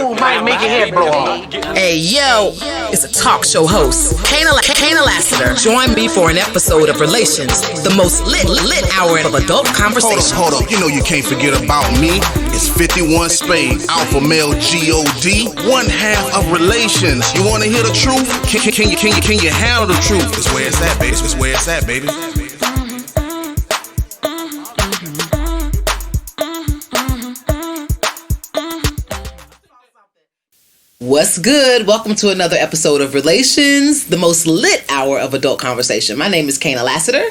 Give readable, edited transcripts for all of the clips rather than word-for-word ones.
move might make your head blow off. Hey, yo, it's a talk show host, Kaynah Lassiter. Join me for an episode of Relations, the most lit hour of adult conversation. Hold up, you know you can't forget about me. It's 51 Spade, alpha male G-O-D, one half of Relations. You want to hear the truth? Can you handle the truth? It's where it's at, baby. It's where it's at, baby. What's good? Welcome to another episode of Relations, the most lit hour of adult conversation. My name is Kaynah Lassiter.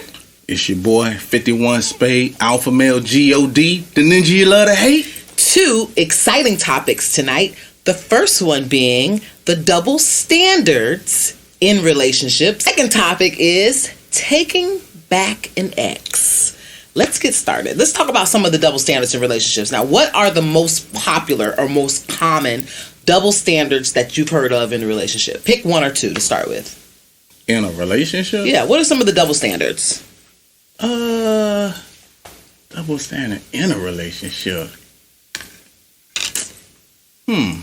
It's your boy, 51 Spade, alpha male G-O-D, the ninja you love to hate. Two exciting topics tonight. The first one being the double standards in relationships. Second topic is taking back an ex. Let's get started. Let's talk about some of the double standards in relationships. Now, what are the most popular or most common double standards that you've heard of in a relationship? Pick one or two to start with. In a relationship? Yeah, what are some of the double standards? Double standard in a relationship. I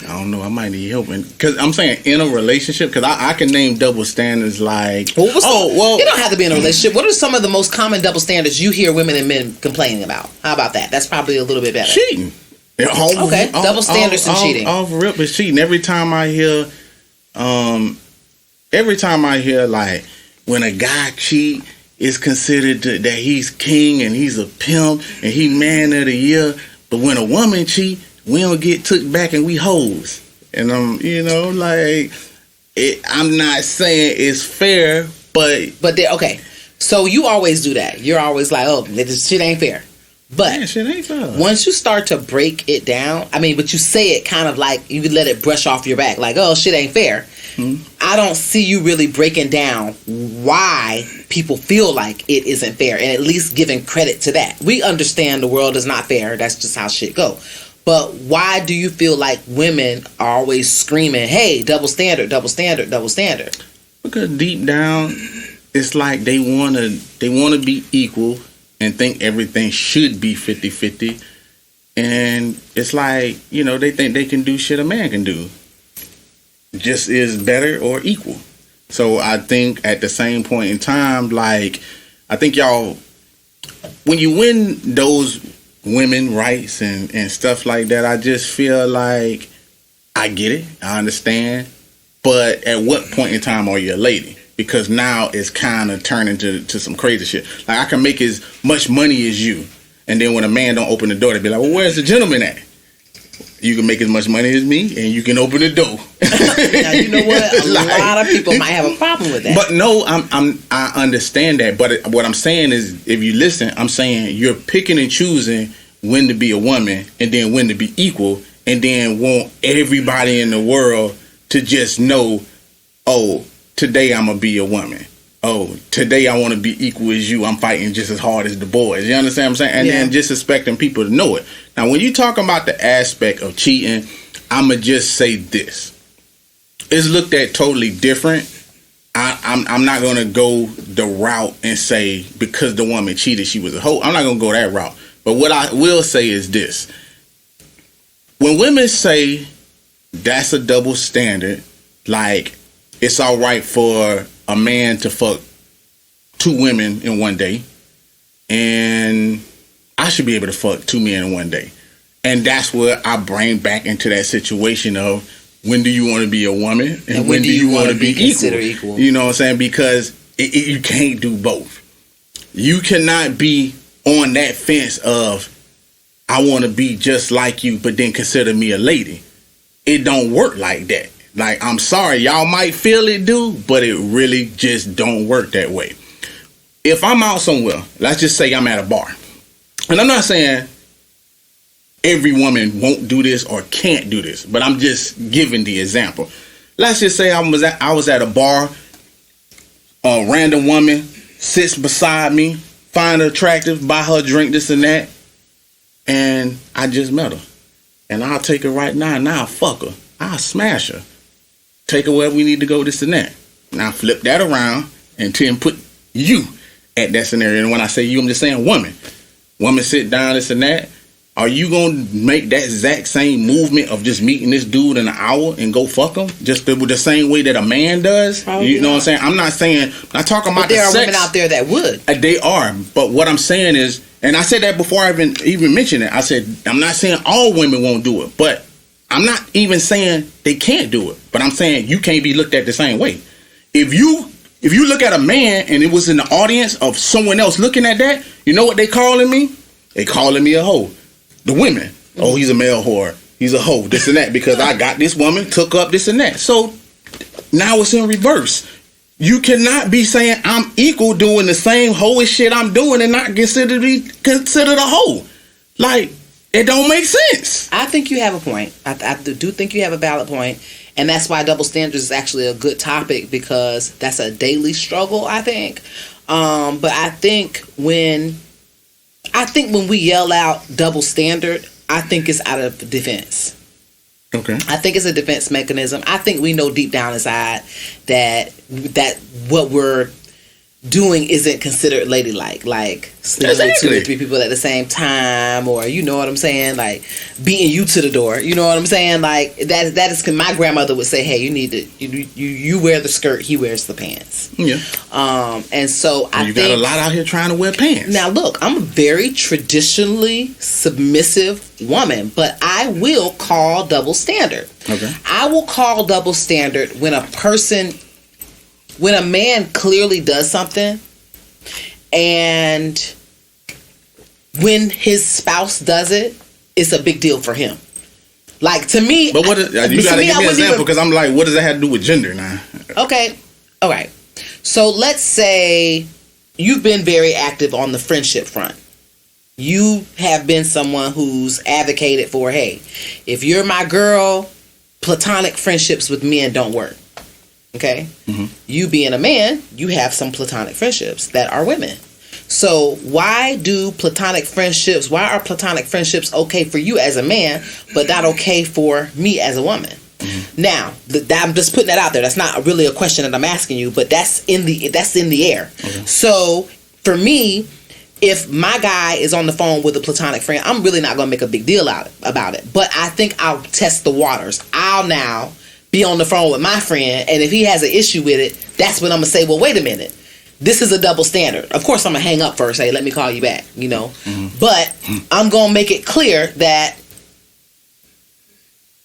don't know. I might need help. Because I'm saying in a relationship, because I can name double standards like... You don't have to be in a relationship. What are some of the most common double standards you hear women and men complaining about? How about that? That's probably a little bit better. Cheating. Okay, double standards and cheating. Off rip is cheating. Every time I hear like when a guy cheat, it's considered that he's king and he's a pimp and he man of the year. But when a woman cheat, we don't get took back and we hoes. And I'm not saying it's fair, but okay. So you always do that. You're always like, oh, this shit ain't fair. But shit ain't fair. Once you start to break it down, but you say it kind of like you could let it brush off your back, like, oh, shit ain't fair. Mm-hmm. I don't see you really breaking down why people feel like it isn't fair and at least giving credit to that. We understand the world is not fair. That's just how shit go. But why do you feel like women are always screaming, hey, double standard, double standard, double standard? Because deep down, it's like they want to be equal and think everything should be 50-50. And it's like, they think they can do shit a man can do. Just is better or equal. So I think at the same point in time, like, I think y'all, when you win those women rights and stuff like that, I just feel like I get it. I understand. But at what point in time are you a lady? Because now it's kind of turning to some crazy shit. Like, I can make as much money as you, and then when a man don't open the door, they be like, well, where's the gentleman at? You can make as much money as me, and you can open the door. Now, you know what? A lot of people might have a problem with that. But no, I understand that. But what I'm saying is, if you listen, I'm saying you're picking and choosing when to be a woman, and then when to be equal, and then want everybody in the world to just know, oh, today I'm going to be a woman. Oh, today I want to be equal as you. I'm fighting just as hard as the boys. You understand what I'm saying? And then just expecting people to know it. Now, when you talk about the aspect of cheating, I'm going to just say this. It's looked at totally different. I'm not going to go the route and say because the woman cheated, she was a hoe. I'm not going to go that route. But what I will say is this. When women say that's a double standard, like, it's all right for a man to fuck two women in one day, and I should be able to fuck two men in one day. And that's where I bring back into that situation of when do you want to be a woman and when do you want to be equal? You know what I'm saying? Because you can't do both. You cannot be on that fence of I want to be just like you, but then consider me a lady. It don't work like that. Like, I'm sorry, y'all might feel it do, but it really just don't work that way. If I'm out somewhere, let's just say I'm at a bar, and I'm not saying every woman won't do this or can't do this, but I'm just giving the example. Let's just say I was at a bar, a random woman sits beside me, find her attractive, buy her a drink, this and that, and I just met her. And I'll take her right now, and I'll fuck her. I'll smash her. Take her where we need to go, this and that. Now flip that around and then put you at that scenario. And when I say you, I'm just saying woman. Woman sit down, this and that. are you gonna make that exact same movement of just meeting this dude in an hour and go fuck him just the same way that a man does? Probably you know not. what I'm saying? I'm not talking about But there the are sex. women out there that would. They are, but what I'm saying is, and I said that before I even mentioned it. I said I'm not saying all women won't do it, but I'm not even saying they can't do it. But I'm saying you can't be looked at the same way. If you look at a man and it was in the audience of someone else looking at that, you know what they calling me? They calling me a hoe. The women. Oh, he's a male whore. He's a hoe. This and that because I got this woman, took up this and that. So now it's in reverse. You cannot be saying I'm equal doing the same hoish shit I'm doing and not considered a hoe. Like, it don't make sense. I think you have a point. I do think you have a valid point. And that's why double standards is actually a good topic, because that's a daily struggle, I think. But I think when we yell out double standard, I think it's out of defense. Okay. I think it's a defense mechanism. I think we know deep down inside that what we're doing isn't considered ladylike, like sleeping with 2 or 3 people at the same time, or you know what I'm saying, like beating you to the door. You know what I'm saying, like that is. My grandmother would say, "Hey, you need to you wear the skirt, he wears the pants." Yeah. And so I think got a lot out here trying to wear pants. Now look, I'm a very traditionally submissive woman, but I will call double standard. Okay. I will call double standard when a man clearly does something, and when his spouse does it, it's a big deal for him. Like, to me, but what you got to give me an example, because I'm like, what does that have to do with gender now? Okay, all right. So let's say you've been very active on the friendship front. You have been someone who's advocated for, hey, if you're my girl, platonic friendships with men don't work. Okay? Mm-hmm. You being a man, you have some platonic friendships that are women. So why are platonic friendships okay for you as a man, but not okay for me as a woman? Mm-hmm. Now, I'm just putting that out there. That's not really a question that I'm asking you, but that's in the air. Okay. So for me, if my guy is on the phone with a platonic friend, I'm really not going to make a big deal about it. But I think I'll test the waters. I'll now be on the phone with my friend, and if he has an issue with it, that's when I'm going to say, well, wait a minute. This is a double standard. Of course, I'm going to hang up first. Hey, let me call you back, you know. Mm-hmm. But I'm going to make it clear that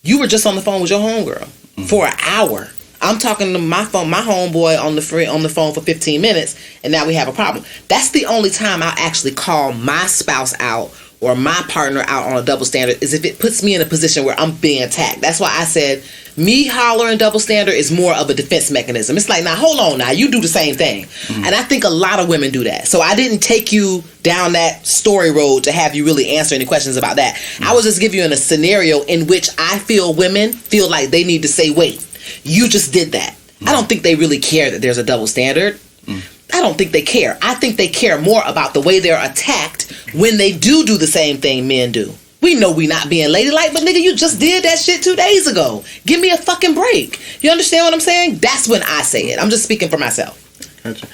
you were just on the phone with your homegirl for an hour. I'm talking to my homeboy on the phone for 15 minutes, and now we have a problem. That's the only time I'll actually call my spouse out or my partner out on a double standard, is if it puts me in a position where I'm being attacked. That's why I said me hollering double standard is more of a defense mechanism. It's like, now hold on, now you do the same thing. Mm-hmm. And I think a lot of women do that. So I didn't take you down that story road to have you really answer any questions about that. Mm-hmm. I was just giving you a scenario in which I feel women feel like they need to say, wait, you just did that. Mm-hmm. I don't think they really care that there's a double standard. Mm-hmm. I don't think they care. I think they care more about the way they're attacked when they do the same thing men do. We know we not being ladylike, but nigga, you just did that shit 2 days ago. Give me a fucking break. You understand what I'm saying? That's when I say it. I'm just speaking for myself. Gotcha.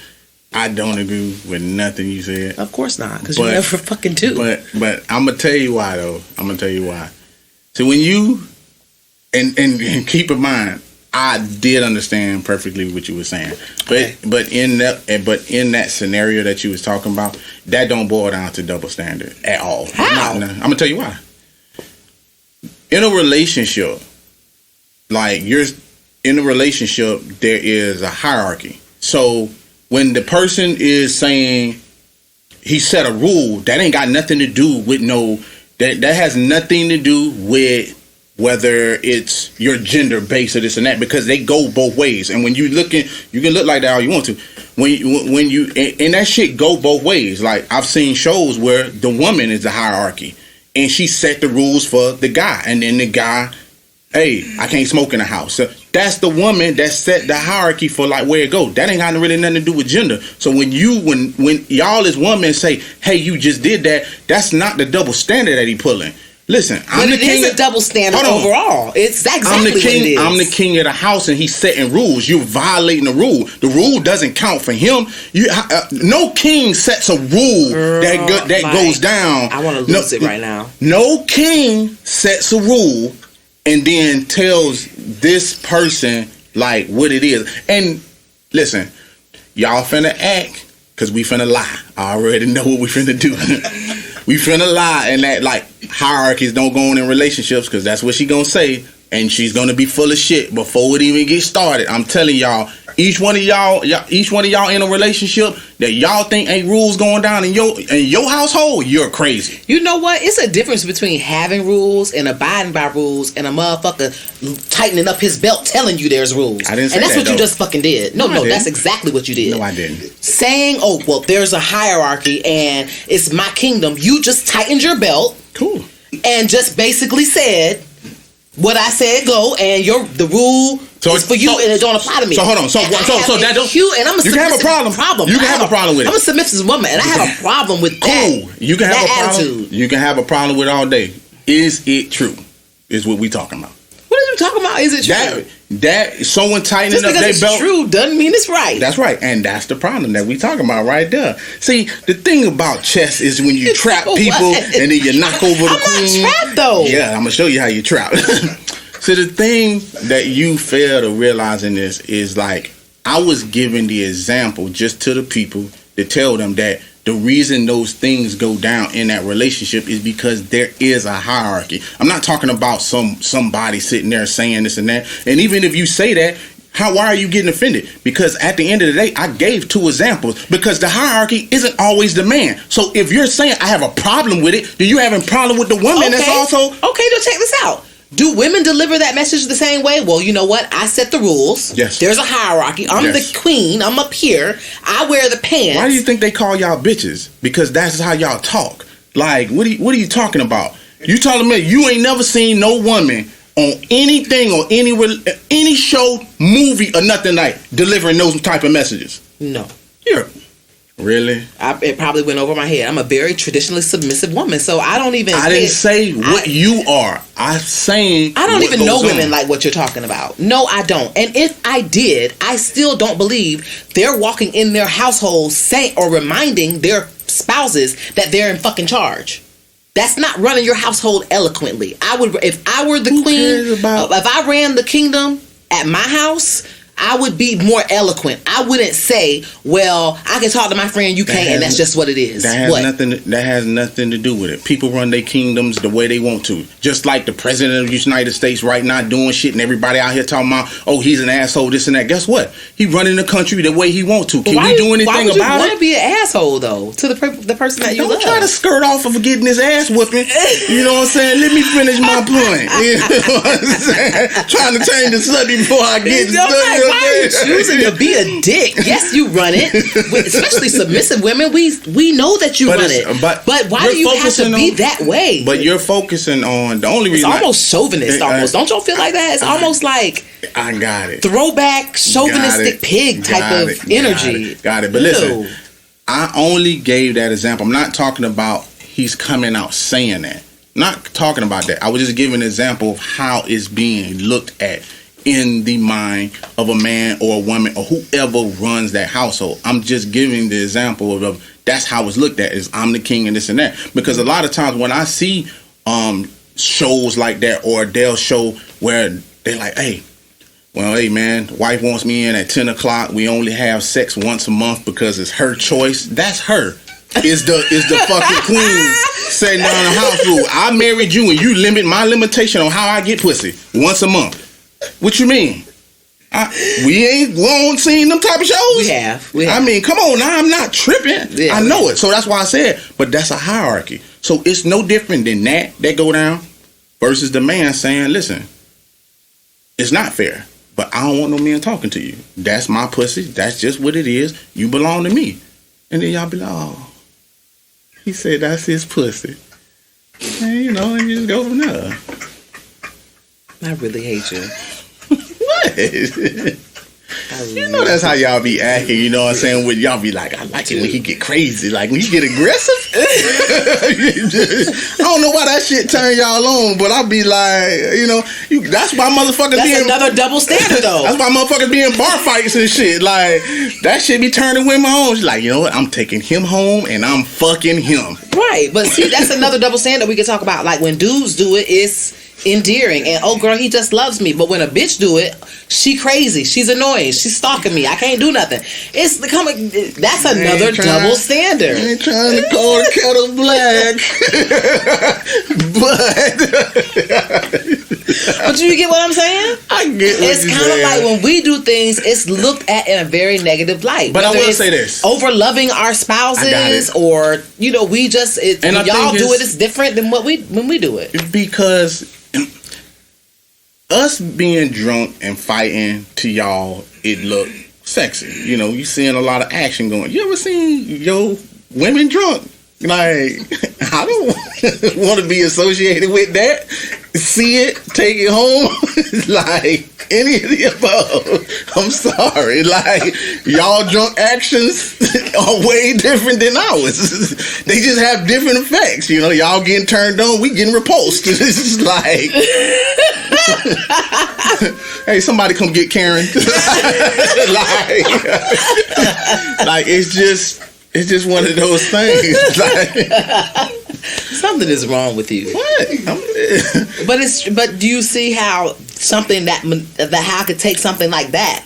I don't agree with nothing you said. Of course not, because you never fucking do. But I'm going to tell you why, though. I'm going to tell you why. So when you, and keep in mind, I did understand perfectly what you were saying, but in that scenario that you was talking about, that don't boil down to double standard at all. How? I'm gonna tell you why. In a relationship, like there is a hierarchy. So when the person is saying he set a rule, that ain't got nothing to do with that has nothing to do with whether it's your gender based or this and that, because they go both ways. And when you looking, you can look like that all you want to. When you and that shit go both ways. Like, I've seen shows where the woman is the hierarchy and she set the rules for the guy, and then the guy, hey, I can't smoke in the house. So that's the woman that set the hierarchy for like where it go. That ain't got really nothing to do with gender. So when y'all as women say, hey, you just did that, that's not the double standard that he pulling. Listen, I'm the king. It's a double standard overall. It's exactly what it is. I'm the king of the house, and he's setting rules. You're violating the rule. The rule doesn't count for him. No king sets a rule that goes down. I want to lose it right now. No king sets a rule and then tells this person like what it is. And listen, y'all finna act because we finna lie. I already know what we finna do. We finna lie and that like hierarchies don't go on in relationships because that's what she gonna say, and she's gonna be full of shit before it even gets started. I'm telling y'all, each one of y'all in a relationship that y'all think ain't rules going down in your household, you're crazy. You know what? It's a difference between having rules and abiding by rules and a motherfucker tightening up his belt telling you there's rules. I didn't say and that's that, what you just fucking did. No, that's exactly what you did. No, I didn't. Saying, oh, well, there's a hierarchy and it's my kingdom. You just tightened your belt. Cool. And just basically said what I said go, and the rule is for you, and it don't apply to me. So hold on. So that don't. And I'm a you can have a problem. You can have a problem with it. I'm a submissive woman, and I have a problem with that. Cool. You can have a problem. Attitude. You can have a problem with it all day. Is it true? Is what we talking about. What are you talking about? Is it true? That someone tightening up their belt. Just because it's true doesn't mean it's right. That's right, and that's the problem that we talking about right there. See, the thing about chess is when you trap people and then you knock over the queen. I'm not trapped though. Yeah, I'm gonna show you how you trap. So the thing that you fail to realize in this is like I was giving the example just to the people to tell them that the reason those things go down in that relationship is because there is a hierarchy. I'm not talking about somebody sitting there saying this and that. And even if you say that, why are you getting offended? Because at the end of the day, I gave 2 examples. Because the hierarchy isn't always the man. So if you're saying I have a problem with it, do you have a problem with the woman that's also... Okay, now check this out. Do women deliver that message the same way? Well, you know what? I set the rules. Yes. There's a hierarchy. I'm the queen. I'm up here. I wear the pants. Why do you think they call y'all bitches? Because that's how y'all talk. Like, what are you talking about? You telling me you ain't never seen no woman on anything or any show, movie, or nothing like delivering those type of messages? No. Really? It probably went over my head. I'm a very traditionally submissive woman, so I don't even... I didn't say what you are. I'm saying I don't even know women like what you're talking about. No, I don't. And if I did, I still don't believe they're walking in their households saying or reminding their spouses that they're in fucking charge. That's not running your household eloquently. If I were the queen, if I ran the kingdom at my house, I would be more eloquent. I wouldn't say, well, I can talk to my friend, you can't, and that's just what it is. That has nothing to do with it. People run their kingdoms the way they want to. Just like the president of the United States right now doing shit and everybody out here talking about, oh, he's an asshole, this and that. Guess what? He running the country the way he want to. Can we do anything about it? Why would you want to be an asshole, though, to the person that you love? Don't try to skirt off of getting his ass whooping. You know what I'm saying? Let me finish my point. You know what I'm saying? Trying to change the subject before I get to the why are you choosing to be a dick? Yes, you run it. Especially submissive women, we know that you run it. But why do you have to be that way? But you're focusing on the only reason. It's almost chauvinist. Almost. Don't y'all feel like that? It's almost like I got it. Throwback chauvinistic pig type of energy. Got it. But listen, I only gave that example. I'm not talking about he's coming out saying that. Not talking about that. I was just giving an example of how it's being looked at in the mind of a man or a woman or whoever runs that household. I'm just giving the example of that's how it's looked at, is I'm the king and this and that. Because a lot of times when I see shows like that, or they'll show where they're like, hey man, wife wants me in at 10 o'clock. We only have sex once a month because it's her choice. That's her. Is the fucking queen setting down the house rule. I married you and you limit my limitation on how I get pussy once a month. What you mean? We won't seen them type of shows. We have. I mean, come on now. I'm not tripping. Yeah, I know it. So that's why I said, but that's a hierarchy. So it's no different than that go down versus the man saying, listen, it's not fair, but I don't want no man talking to you. That's my pussy. That's just what it is. You belong to me. And then y'all be like, oh, he said that's his pussy. And you just go from there. I really hate you. What? I You know that's how y'all be acting, you know what I'm saying? When y'all be like, I like it when he get crazy, like when he get aggressive. I don't know why that shit turn y'all on, but I be like, you know, that's why motherfuckers That's being another double standard though. That's why motherfuckers be in bar fights and shit. Like that shit be turning women on. She's like, you know what? I'm taking him home and I'm fucking him. Right, but see, that's another double standard we can talk about. Like when dudes do it, it's endearing and oh girl, he just loves me. But when a bitch do it, she crazy, she's annoying, she's stalking me, I can't do nothing. It's becoming, that's another double standard. I ain't trying to call the kettle black. But you get what I'm saying? I get what it's you're kind of saying. like when we do things, it's looked at in a very negative light. But Whether I will it's say this: over loving our spouses, or you know, we just when y'all do it, it's different than when we do it. Because us being drunk and fighting to y'all, it look sexy. You know, you seeing a lot of action going. You ever seen your women drunk? Like, I don't want to be associated with that. See it, take it home, like any of the above. I'm sorry, like y'all drunk actions are way different than ours. They just have different effects. You know, y'all getting turned on, we getting repulsed. It's like, hey, somebody come get Karen. like it's just one of those things. Like, something is wrong with you. What? But do you see how something how I could take something like that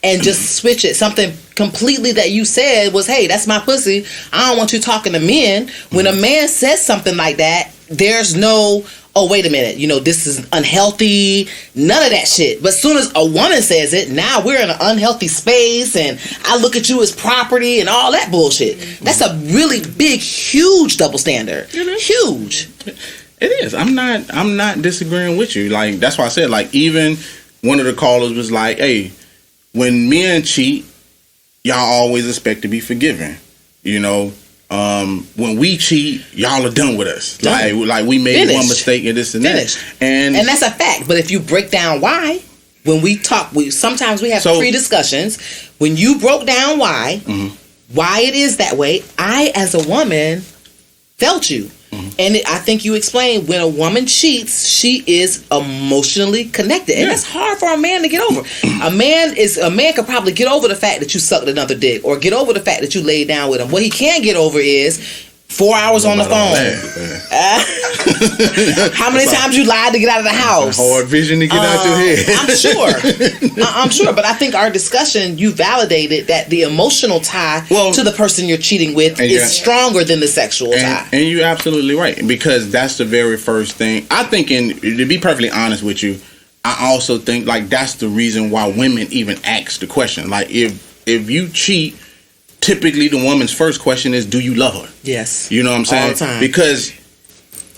and just switch it? Something completely that you said was, hey, that's my pussy, I don't want you talking to men. When a man says something like that, there's no, oh, wait a minute, you know, this is unhealthy, none of that shit. But as soon as a woman says it, now we're in an unhealthy space and I look at you as property and all that bullshit. That's a really big, huge double standard. Huge. It is. I'm not disagreeing with you. Like, that's why I said, like, even one of the callers was like, hey, when men cheat, y'all always expect to be forgiven. You know, when we cheat, y'all are done with us. Done. Like we made one mistake and this and that. And that's a fact. But if you break down why, when we talk, sometimes we have pre-discussions. When you broke down why it is that way, I, as a woman, felt you. And I think you explained when a woman cheats, she is emotionally connected, and that's hard for a man to get over. A man could probably get over the fact that you sucked another dick, or get over the fact that you laid down with him. What he can't get over is 4 hours on the phone. How many times you lied to get out of the house? Hard vision to get out your head. I'm sure. But I think our discussion, you validated that the emotional tie to the person you're cheating with is stronger than the sexual tie. And you're absolutely right, because that's the very first thing. I think, to be perfectly honest with you, I also think like that's the reason why women even ask the question. Like if you cheat, typically the woman's first question is, do you love her? Yes. You know what I'm saying? All the time. Because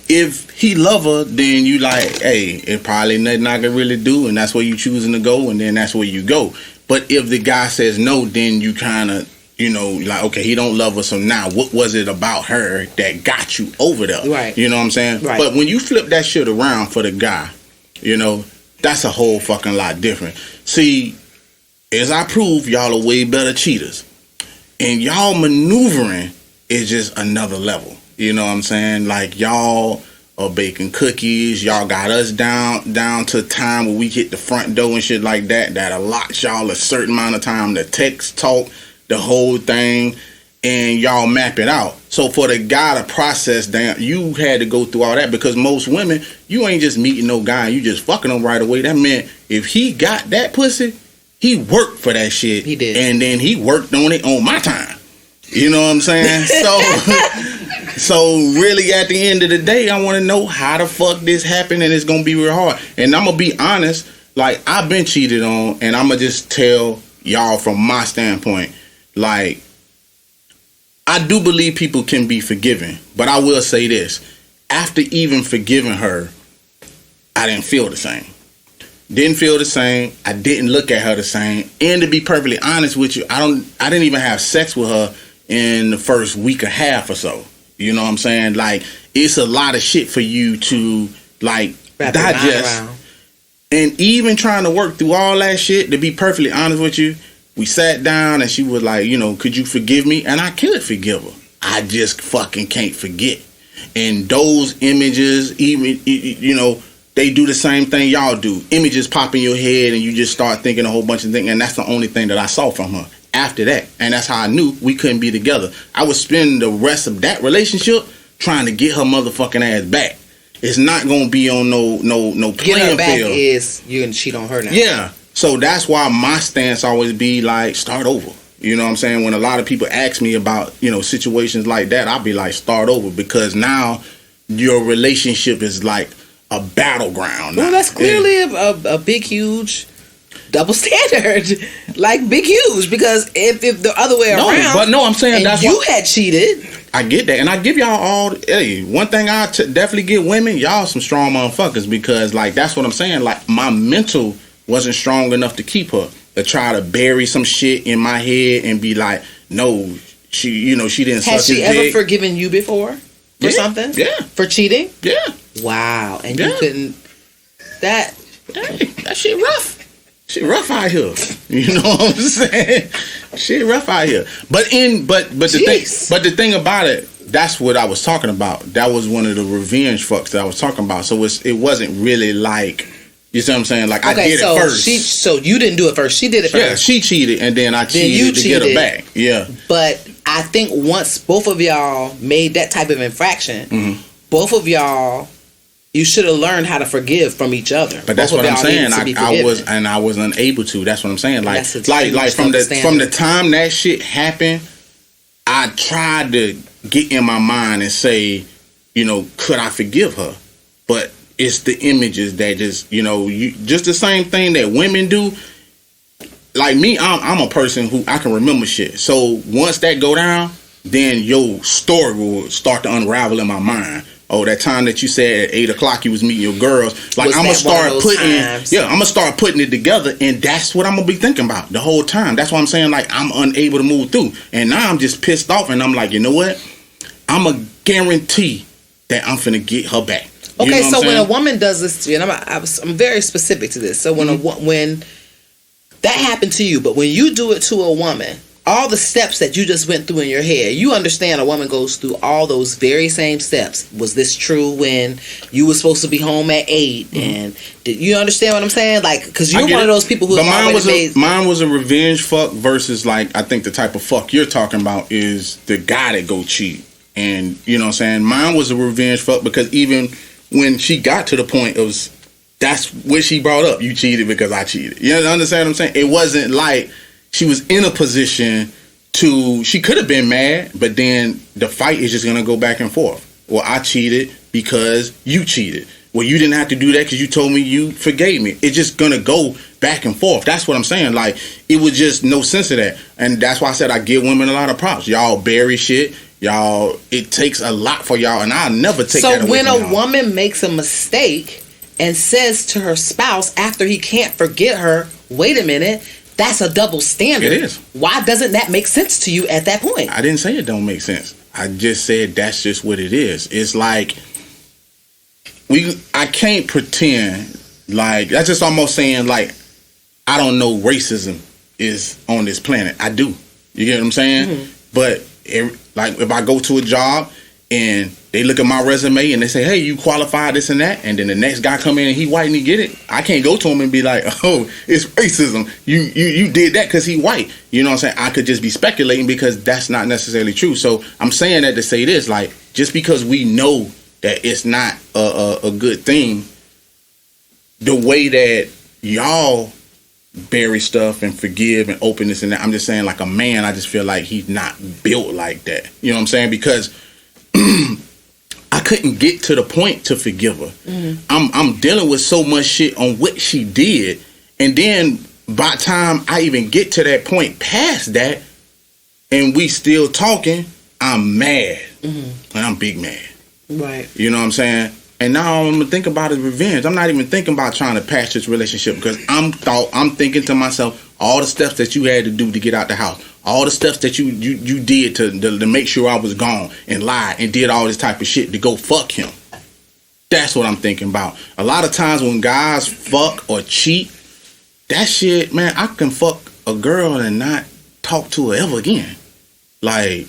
if he love her, then you like, hey, it probably nothing I can really do, and that's where you choosing to go, and then that's where you go. But if the guy says no, then you kind of, you know, like, okay, he don't love her, so now what was it about her that got you over there? Right. You know what I'm saying? Right. But when you flip that shit around for the guy, you know, that's a whole fucking lot different. See, as I prove, y'all are way better cheaters. And y'all maneuvering is just another level. You know what I'm saying? Like, y'all are baking cookies. Y'all got us down to time where we hit the front door and shit like that. That allots y'all a certain amount of time to text, talk, the whole thing, and y'all map it out. So for the guy to process down, you had to go through all that, because most women, you ain't just meeting no guy, you just fucking them right away. That meant if he got that pussy, he worked for that shit. He did. And then he worked on it on my time. You know what I'm saying? So really at the end of the day, I want to know how the fuck this happened, and it's going to be real hard. And I'm going to be honest, like, I've been cheated on, and I'm going to just tell y'all from my standpoint, like, I do believe people can be forgiven. But I will say this. After even forgiving her, I didn't feel the same. Didn't feel the same. I didn't look at her the same. And to be perfectly honest with you, I didn't even have sex with her in the first week or half or so. You know what I'm saying? Like, it's a lot of shit for you to, like, digest. And even trying to work through all that shit, to be perfectly honest with you, we sat down and she was like, could you forgive me? And I could forgive her. I just fucking can't forget. And those images, even, they do the same thing y'all do. Images pop in your head and you just start thinking a whole bunch of things. And that's the only thing that I saw from her after that. And that's how I knew we couldn't be together. I would spend the rest of that relationship trying to get her motherfucking ass back. It's not going to be on no playing field. Get her back field. is you're going to cheat on her now. Yeah. So that's why my stance always be like, start over. You know what I'm saying? When a lot of people ask me about, situations like that, I'll be like, start over, because now your relationship is like a battleground. Well, that's clearly a big, huge double standard. Like, big, huge, because if the other way around. But no, I'm saying that's you had cheated. I get that. And I give y'all all, one thing I definitely give women, y'all some strong motherfuckers, because like, that's what I'm saying. Like, my mental wasn't strong enough to keep her. To try to bury some shit in my head and be like, no, she didn't suck his dick. Has she ever forgiven you before for something? Yeah. For cheating? Yeah. Wow. And you couldn't. That shit rough. Shit rough out here. You know what I'm saying? Shit rough out here. But the thing about it, that's what I was talking about. That was one of the revenge fucks that I was talking about. So it wasn't really like. You see what I'm saying? Like, okay, I did it first. So you didn't do it first. She did it first. Yeah, she cheated, and then I cheated to get her back. Yeah. But I think once both of y'all made that type of infraction, both of y'all, you should have learned how to forgive from each other. But that's what I'm saying. I was unable to. That's what I'm saying. Like from the time that shit happened, I tried to get in my mind and say, could I forgive her? But it's the images that just, just the same thing that women do. Like me, I'm a person who I can remember shit. So once that go down, then your story will start to unravel in my mind. Oh, that time that you said at 8 o'clock you was meeting your girls. Like, I'm gonna start putting it together, and that's what I'm gonna be thinking about the whole time. That's why I'm saying, like, I'm unable to move through. And now I'm just pissed off, and I'm like, you know what? I'm a guarantee that I'm finna get her back. Okay, so when a woman does this to you, and I'm very specific to this. So when when that happened to you, but when you do it to a woman, all the steps that you just went through in your head, you understand a woman goes through all those very same steps. Was this true when you were supposed to be home at 8? And did you understand what I'm saying? Like, because you're one of those people who. But mine was a revenge fuck versus, like, I think the type of fuck you're talking about is the guy that go cheat. And you know what I'm saying? Mine was a revenge fuck because even when she got to the point, that's what she brought up. You cheated because I cheated. You understand what I'm saying? It wasn't like she was in a position she could have been mad, but then the fight is just going to go back and forth. Well, I cheated because you cheated. Well, you didn't have to do that because you told me you forgave me. It's just going to go back and forth. That's what I'm saying. Like, it was just no sense of that. And that's why I said I give women a lot of props. Y'all bury shit. Y'all, it takes a lot for y'all, and I'll never take that away from y'all. So when a woman makes a mistake and says to her spouse after he can't forget her, wait a minute, that's a double standard. It is. Why doesn't that make sense to you at that point? I didn't say it don't make sense. I just said that's just what it is. It's like I can't pretend like that's just almost saying like I don't know racism is on this planet. I do. You get what I'm saying? Mm-hmm. But like if I go to a job and they look at my resume and they say, hey, you qualified this and that, and then the next guy come in and he white and he get it, I can't go to him and be like, oh, it's racism. You did that because he white. You know what I'm saying? I could just be speculating because that's not necessarily true. So I'm saying that to say this, like, just because we know that it's not a good thing, the way that y'all bury stuff and forgive and openness and that, I'm just saying, like a man, I just feel like he's not built like that. You know what I'm saying? Because I couldn't get to the point to forgive her. Mm-hmm. I'm dealing with so much shit on what she did, and then by the time I even get to that point past that, and we still talking, I'm mad, and I'm big mad. Right. You know what I'm saying? And now all I'm gonna think about is revenge. I'm not even thinking about trying to patch this relationship because I'm thinking to myself all the steps that you had to do to get out the house, all the steps that you did to make sure I was gone and lied and did all this type of shit to go fuck him. That's what I'm thinking about. A lot of times when guys fuck or cheat, that shit, man, I can fuck a girl and not talk to her ever again. Like,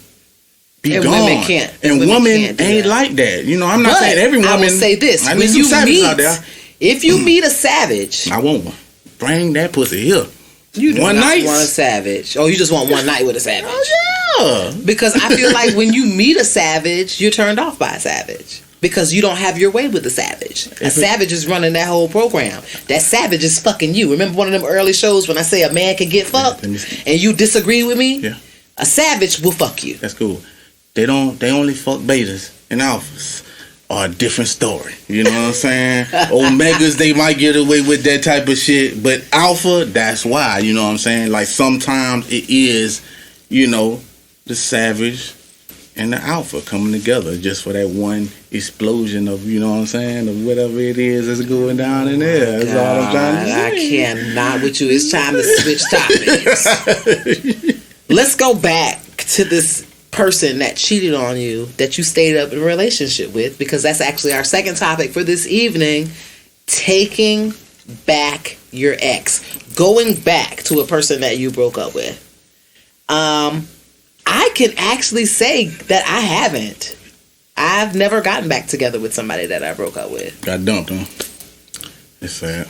be and gone. Women can't. And women ain't that. Like that. You know, I'm not saying every woman. I will say this: I when some you savages out there. if you meet a savage, I want one. Bring that pussy here. You do one not night. want a savage. Oh, you just want one night with a savage. Oh, yeah. Because I feel like when you meet a savage, you're turned off by a savage. Because you don't have your way with the savage. A savage is running that whole program. That savage is fucking you. Remember one of them early shows when I say a man can get fucked and you disagree with me? Yeah. A savage will fuck you. That's cool. They only fuck betas and alphas. Or a different story. You know what I'm saying? Omegas, they might get away with that type of shit. But alpha, that's why. You know what I'm saying? Like sometimes it is, you know, the savage and the alpha coming together just for that one explosion of, you know what I'm saying, of whatever it is that's going down in there. That's all I'm trying to say. I cannot with you. It's time to switch topics. Let's go back to this person that cheated on you that you stayed up in a relationship with, because that's actually our second topic for this evening. Taking back your ex. Going back to a person that you broke up with. I can actually say that I haven't. I've never gotten back together with somebody that I broke up with. Got dumped, huh? It's sad.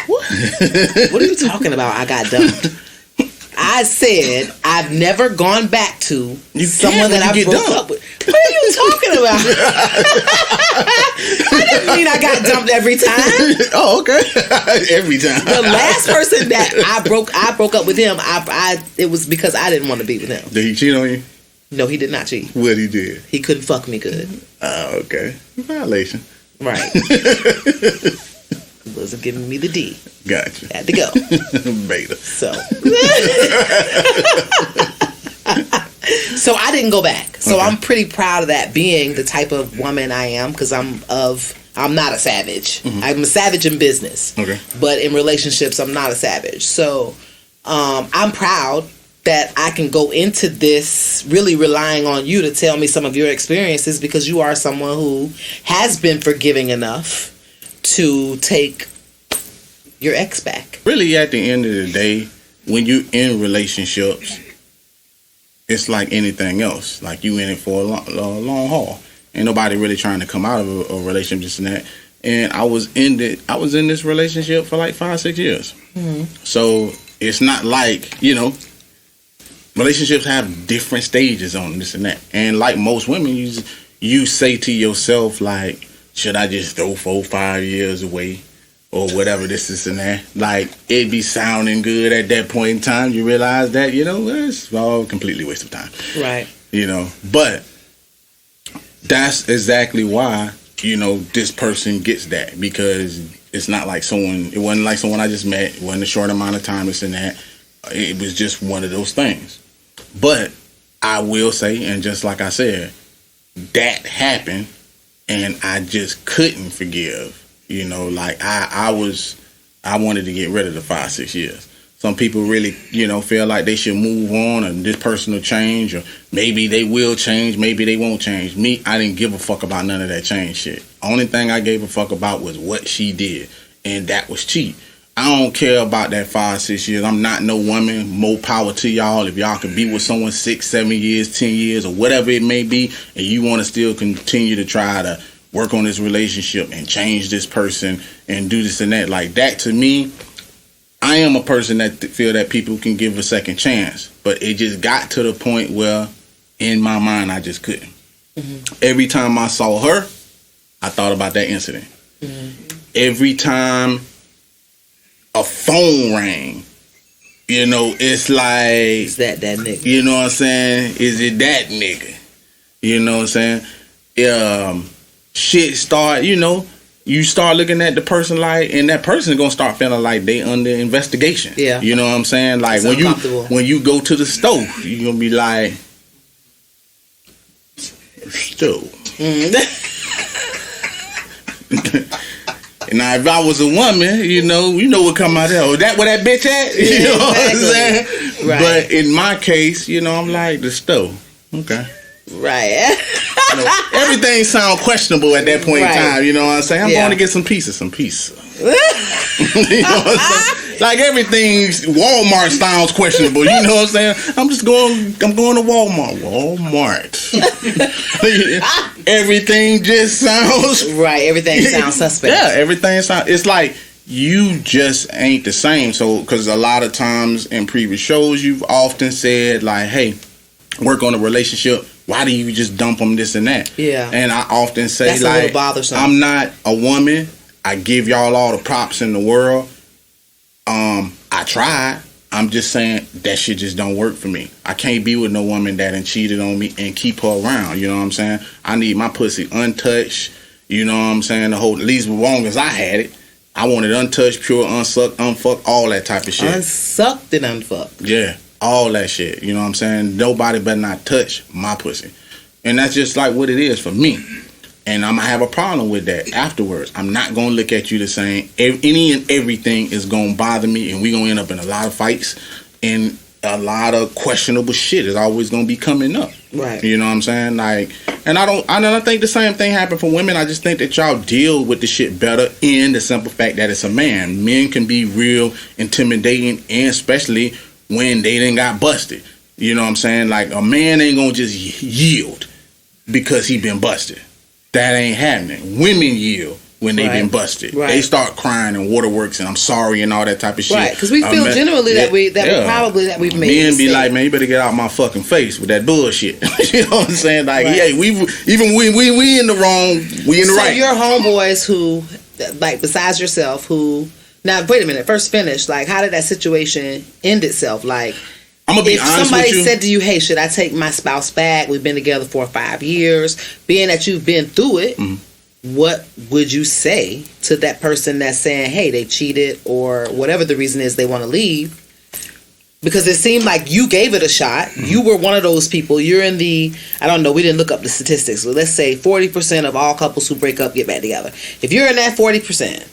What are you talking about? I got dumped. I said I've never gone back to someone that I broke up with. What are you talking about? I didn't mean I got dumped every time. Oh, okay. Every time. The last person that I broke up with him. It was because I didn't want to be with him. Did he cheat on you? No, he did not cheat. What he did? He couldn't fuck me good. Oh, okay. Violation. Right. Wasn't giving me the D. Gotcha. Had to go. Beta. So I didn't go back. So okay. I'm pretty proud of that, being the type of woman I am, because I'm not a savage. Mm-hmm. I'm a savage in business. Okay. But in relationships, I'm not a savage. So I'm proud that I can go into this really relying on you to tell me some of your experiences, because you are someone who has been forgiving enough to take your ex back. Really, at the end of the day, when you're in relationships, it's like anything else. Like you in it for a long haul. Ain't nobody really trying to come out of a relationship just in that. And I was in this relationship for like 5-6 years. Mm-hmm. So it's not like, you know, relationships have different stages on this and that. And like most women, you say to yourself, like, should I just throw 4-5 years away or whatever, this and that? Like, it be sounding good at that point in time. You realize that, you know, it's all a completely waste of time. Right. You know, but that's exactly why, you know, this person gets that, because it wasn't like someone I just met. It wasn't a short amount of time, this and that. It was just one of those things. But I will say, and just like I said, that happened. And I just couldn't forgive, you know, like I wanted to get rid of the 5-6 years. Some people really, you know, feel like they should move on, and this person will change, or maybe they will change, maybe they won't change. Me, I didn't give a fuck about none of that change shit. Only thing I gave a fuck about was what she did, and that was cheat. I don't care about that 5-6 years. I'm not no woman. More power to y'all. If y'all can be with someone 6-7 years, 10 years, or whatever it may be, and you want to still continue to try to work on this relationship and change this person and do this and that, like that, to me, I am a person that feel that people can give a second chance. But it just got to the point where, in my mind, I just couldn't. Mm-hmm. Every time I saw her, I thought about that incident. Mm-hmm. Every time a phone rang, you know, it's like, is that nigga? You know what I'm saying? Is it that nigga? You know what I'm saying? Shit start, you know, you start looking at the person like, and that person's gonna start feeling like they under investigation. Yeah. You know what I'm saying? Like when you go to the stove, you're gonna be like, stove. Mm-hmm. Now, if I was a woman, you know what come out there. Oh, that where that bitch at? You know what I'm saying? Right. But in my case, you know, I'm like, the stove. Okay. Right. You know, everything sounds questionable at that point in time. You know what I'm saying? I'm going to get some pizza. You know what I'm saying? Like everything, Walmart sounds questionable. You know what I'm saying? I'm going to Walmart. Everything just sounds right. Everything sounds suspect. Yeah, everything sounds. It's like you just ain't the same. So, because a lot of times in previous shows, you've often said like, "Hey, work on a relationship. Why do you just dump them this and that?" Yeah. And I often say that's like, a little bothersome. I'm not a woman. I give y'all all the props in the world. I tried. I'm just saying that shit just don't work for me. I can't be with no woman that done cheated on me and keep her around. You know what I'm saying? I need my pussy untouched. You know what I'm saying? The whole, at least as long as I had it. I want it untouched, pure, unsucked, unfucked, all that type of shit. Unsucked and unfucked. Yeah, all that shit. You know what I'm saying? Nobody better not touch my pussy. And that's just like what it is for me. And I'm going to have a problem with that afterwards. I'm not going to look at you the same. Any and everything is going to bother me, and we're going to end up in a lot of fights and a lot of questionable shit is always going to be coming up. Right. You know what I'm saying? Like, and I don't think the same thing happened for women. I just think that y'all deal with the shit better in the simple fact that it's a man. Men can be real intimidating, and especially when they done got busted. You know what I'm saying? Like, a man ain't going to just yield because he been busted. That ain't happening. Women yield when they been busted. Right. They start crying and waterworks and I'm sorry and all that type of shit. Right, because we feel generally that we've made men be like, man, you better get out my fucking face with that bullshit. You know what I'm saying? Like, yeah, we in the wrong, we in the right. So your homeboys who, like, besides yourself, who, now wait a minute, first finish, like, how did that situation end itself? Like, I'm gonna be honest with you. If somebody said to you, "Hey, should I take my spouse back? We've been together for 5 years." Being that you've been through it, what would you say to that person that's saying, "Hey, they cheated," or whatever the reason is they want to leave? Because it seemed like you gave it a shot. You were one of those people. You're in the, I don't know, we didn't look up the statistics. But let's say 40% of all couples who break up get back together. If you're in that 40%.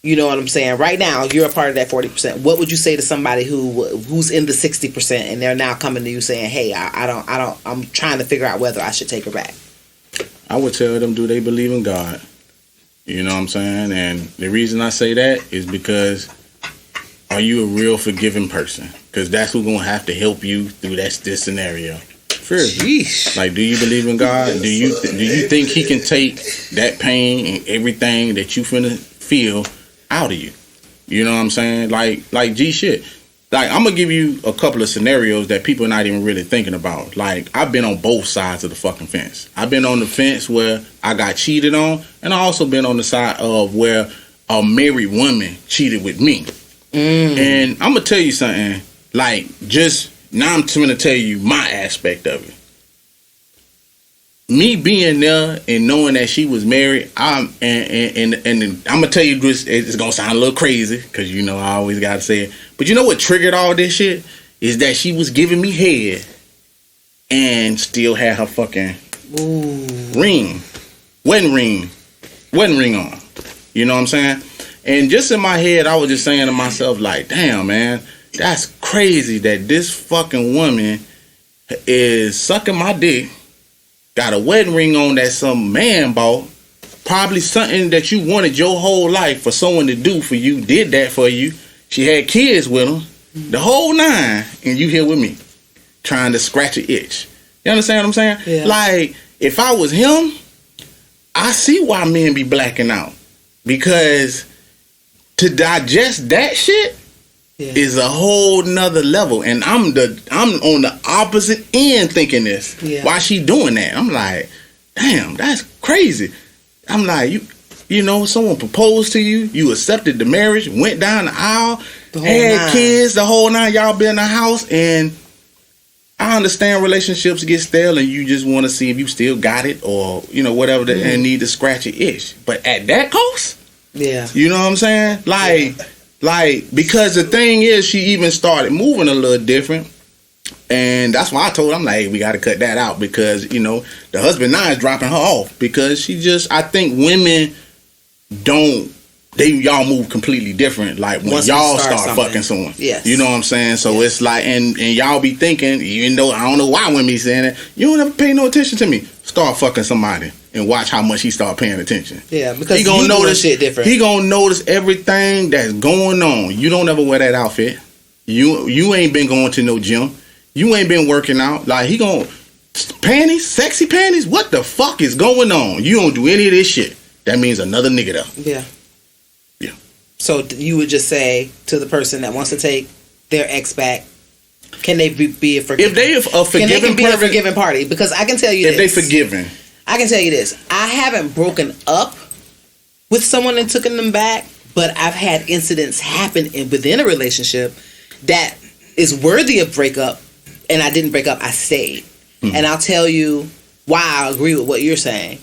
You know what I'm saying? Right now, you're a part of that 40%. What would you say to somebody who's in the 60% and they're now coming to you saying, "Hey, I'm trying to figure out whether I should take her back"? I would tell them, do they believe in God? You know what I'm saying? And the reason I say that is because, are you a real forgiving person? Because that's who's gonna have to help you through this scenario. Sheesh. Like, do you believe in God? Do you think He can take that pain and everything that you finna feel out of you? You know what I'm saying? Like G shit. Like, I'm gonna give you a couple of scenarios that people are not even really thinking about. Like, I've been on both sides of the fucking fence. I've been on the fence where I got cheated on, and I also been on the side of where a married woman cheated with me. And I'm gonna tell you something. Like, just now, I'm gonna tell you my aspect of it. Me being there and knowing that she was married, and I'm gonna tell you this, it's gonna sound a little crazy because you know I always gotta say it, but you know what triggered all this shit is that she was giving me head and still had her fucking wedding ring on. You know what I'm saying? And just in my head, I was just saying to myself, like, damn, man, that's crazy that this fucking woman is sucking my dick. Got a wedding ring on that some man bought. Probably something that you wanted your whole life for someone to do for you. Did that for you. She had kids with him. The whole nine. And you here with me. Trying to scratch an itch. You understand what I'm saying? Yeah. Like, if I was him, I see why men be blacking out. Because to digest that shit is a whole nother level, and I'm on the opposite end thinking this. Yeah. Why she doing that? I'm like, damn, that's crazy. I'm like, you know, someone proposed to you, you accepted the marriage, went down the aisle, had kids, the whole nine. Y'all been in the house, and I understand relationships get stale, and you just want to see if you still got it, or you know whatever, and need to scratch your itch. But at that cost, you know what I'm saying? Like, because the thing is, she even started moving a little different. And that's why I told her, I'm like, hey, we got to cut that out because, you know, the husband now is dropping her off because she just, I think women don't y'all move completely different. Like when Once y'all we start something. fucking someone, Yes. you know what I'm saying. So it's like, and y'all be thinking, even though I don't know why women be saying it, you don't ever pay no attention to me. Start fucking somebody and watch how much he start paying attention. Yeah, because he gonna you notice doing shit different. He gonna notice everything that's going on. You don't ever wear that outfit. You ain't been going to no gym. You ain't been working out. Like he gonna panties, sexy panties. What the fuck is going on? You don't do any of this shit. That means another nigga though. Yeah. Yeah. So you would just say to the person that wants to take their ex back, can they be a forgiving? If they a forgiving, be a forgiving party? Because I can tell you if this. they forgiving, I can tell you this. I haven't broken up with someone and taken them back, but I've had incidents happen within a relationship that is worthy of breakup, and I didn't break up. I stayed. Mm-hmm. And I'll tell you why I agree with what you're saying.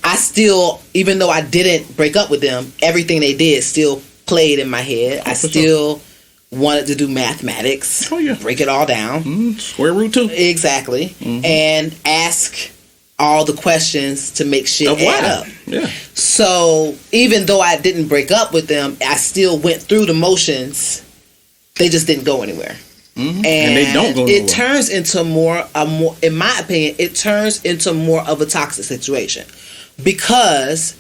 I still, even though I didn't break up with them, everything they did still played in my head. I still wanted to do mathematics. Oh, yeah. Break it all down. Square root 2. Exactly. Mm-hmm. And ask all the questions to make shit add up. Yeah. So even though I didn't break up with them, I still went through the motions. They just didn't go anywhere. Mm-hmm. And they don't go nowhere. It turns into more, in my opinion, it turns into more of a toxic situation. Because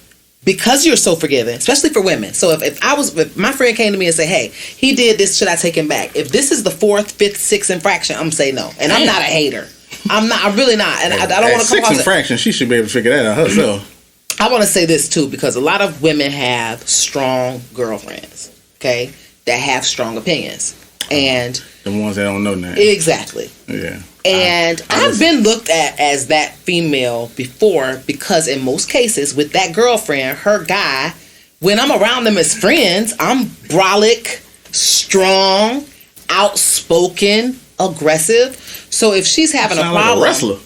you're so forgiving, especially for women. So if my friend came to me and said, hey, he did this, should I take him back? If this is the 4th, 5th, 6th infraction, I'm gonna say no. And I'm not a hater. I'm really not. And I don't want to come off 6 infraction, she should be able to figure that out herself. I want to say this too, because a lot of women have strong girlfriends, okay, that have strong opinions. And the ones that don't know nothing. Exactly. Yeah. And I've been looked at as that female before, because in most cases with that girlfriend, her guy, when I'm around them as friends, I'm brolic, strong, outspoken, aggressive. So if she's having a problem, like a wrestler.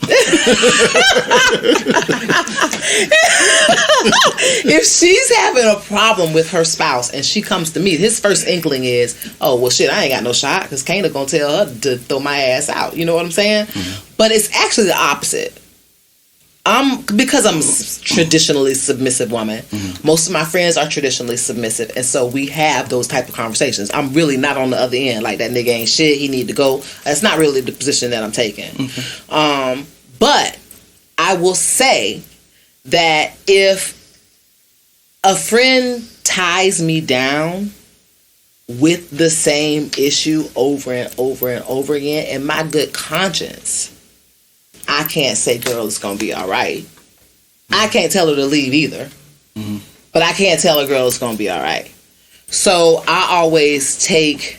If she's having a problem with her spouse and she comes to me, his first inkling is, oh, well, shit, I ain't got no shot because Kaynah gonna tell her to throw my ass out. You know what I'm saying? Mm-hmm. But it's actually the opposite. Because I'm a traditionally submissive woman, mm-hmm. most of my friends are traditionally submissive, and so we have those type of conversations. I'm really not on the other end, like that nigga ain't shit, he need to go. That's not really the position that I'm taking. Mm-hmm. But I will say that if a friend ties me down with the same issue over and over and over again, in my good conscience, I can't say, girl, it's going to be all right. Mm-hmm. I can't tell her to leave either. Mm-hmm. But I can't tell a girl it's going to be all right. So I always take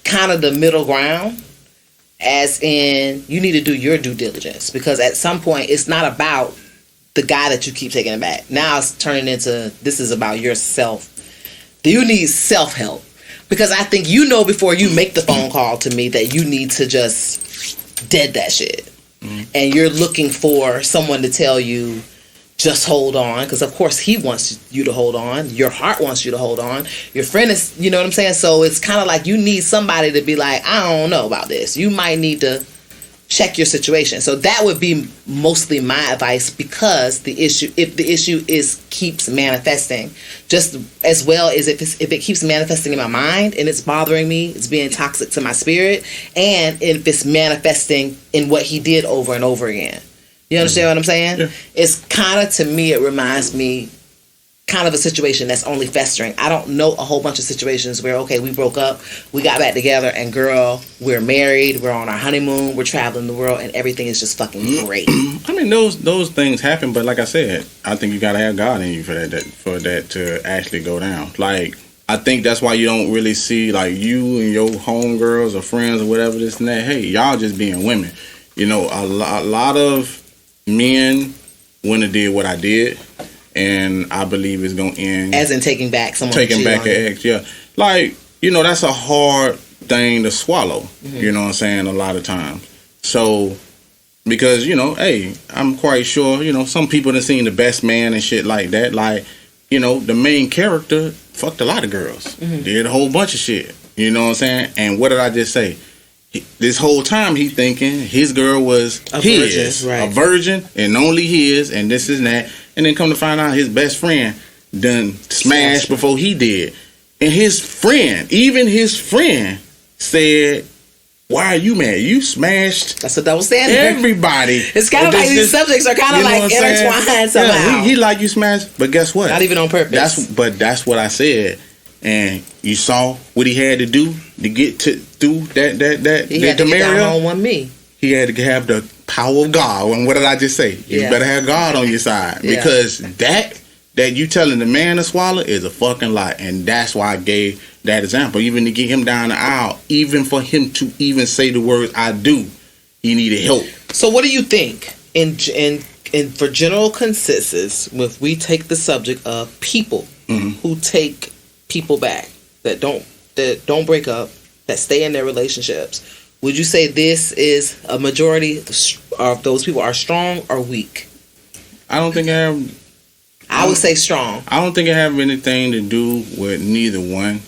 kind of the middle ground, as in, you need to do your due diligence. Because at some point, it's not about the guy that you keep taking it back. Now it's turning into, this is about yourself. You need self-help. Because I think you know before you make the phone call to me that you need to just dead that shit. Mm-hmm. And you're looking for someone to tell you, just hold on. Because, of course, he wants you to hold on. Your heart wants you to hold on. Your friend is, you know what I'm saying? So it's kind of like you need somebody to be like, I don't know about this. You might need to check your situation. So that would be mostly my advice, because if the issue keeps manifesting, just as well as if it keeps manifesting in my mind and it's bothering me, it's being toxic to my spirit, and if it's manifesting in what he did over and over again. You understand what I'm saying? Yeah. It's kind of, to me, it reminds me kind of a situation that's only festering. I don't know a whole bunch of situations where, okay, we broke up, we got back together, and girl, we're married, we're on our honeymoon, we're traveling the world, and everything is just fucking great. I mean, those things happen, but like I said, I think you gotta have God in you for that to actually go down. Like, I think that's why you don't really see, like, you and your homegirls or friends or whatever, this and that. Hey, y'all just being women. You know, a lot of men wouldn't have did what I did, and I believe it's gonna end as in taking back someone, taking back an ex. Yeah, like, you know, that's a hard thing to swallow. Mm-hmm. You know what I'm saying? A lot of times. So, because, you know, hey, I'm quite sure, you know, some people have seen The Best Man and shit like that. Like, you know, the main character fucked a lot of girls, mm-hmm. did a whole bunch of shit. You know what I'm saying? And what did I just say? This whole time he thinking his girl was a virgin, and only his, and this and that. And then come to find out his best friend done smashed before he did. And his friend said, "Why are you mad? You smashed." That's a double standard. Everybody. It's kind of like these subjects are kind of like intertwined somehow. Yeah, he like you smashed, but guess what? Not even on purpose. That's what I said. And you saw what he had to do to get through that. He had to get down on one knee. He had to have the power of God. And what did I just say? You better have God on your side, because that you telling the man to swallow is a fucking lie. And that's why I gave that example. Even to get him down the aisle, even for him to even say the words "I do," he needed help. So what do you think? In for general consensus, if we take the subject of people who take people back, that don't break up, that stay in their relationships, would you say this is a majority of those people are strong or weak? I don't think I would say strong. I don't think it have anything to do with neither one.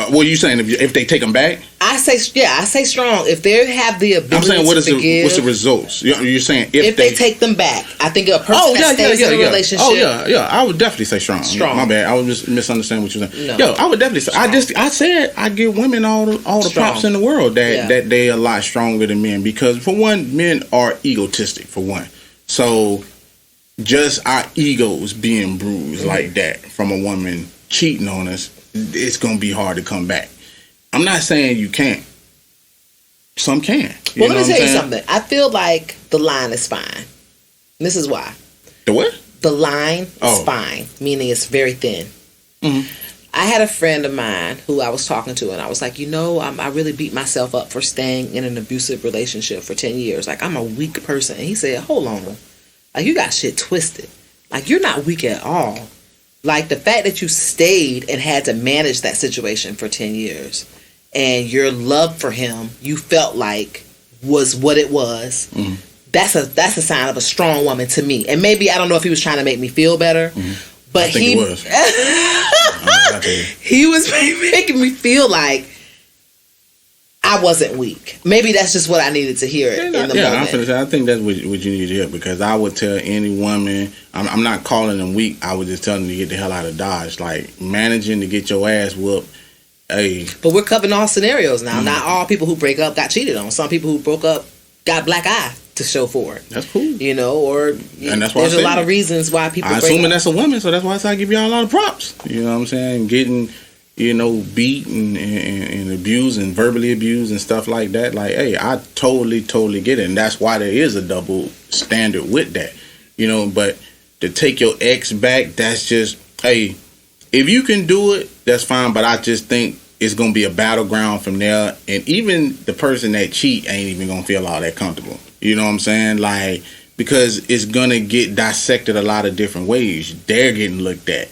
What are you saying? If they take them back? I say strong. If they have the ability, I'm saying, what's the results? You're saying if they take them back, I think a person that stays in a relationship. I would definitely say strong. Strong. My bad. I was just misunderstanding what you're saying. No. I would definitely say. I said I give women all the props in the world that they are a lot stronger than men, because for one, men are egotistic for one. So just our egos being bruised like that from a woman cheating on us, it's gonna be hard to come back. I'm not saying you can't. Some can. Well, let me tell you something. I feel like the line is fine. This is why. The what? The line is fine, meaning it's very thin. Mm-hmm. I had a friend of mine who I was talking to, and I was like, I really beat myself up for staying in an abusive relationship for 10 years. Like, I'm a weak person. And he said, hold on. Like, you got shit twisted. Like, you're not weak at all. Like, the fact that you stayed and had to manage that situation for 10 years, and your love for him, you felt like was what it was. Mm-hmm. That's a sign of a strong woman to me. And maybe, I don't know if he was trying to make me feel better, but he was. He was making me feel like I wasn't weak. Maybe that's just what I needed to hear in the moment. I think that's what you need to hear, because I would tell any woman, I'm not calling them weak, I would just tell them to get the hell out of Dodge. Like, managing to get your ass whooped. Hey. But we're covering all scenarios now. Not all people who break up got cheated on. Some people who broke up got black eye to show for it. That's cool. And that's why there's a lot of reasons why people break up. I'm assuming that's a woman, so that's why I give y'all a lot of props. You know what I'm saying? Getting, beat and abused and verbally abused and stuff like that. Like, hey, I totally get it. And that's why there is a double standard with that. But to take your ex back, that's just, hey, if you can do it, that's fine. But I just think it's going to be a battleground from there. And even the person that cheat ain't even going to feel all that comfortable. You know what I'm saying? Like, because it's going to get dissected a lot of different ways. They're getting looked at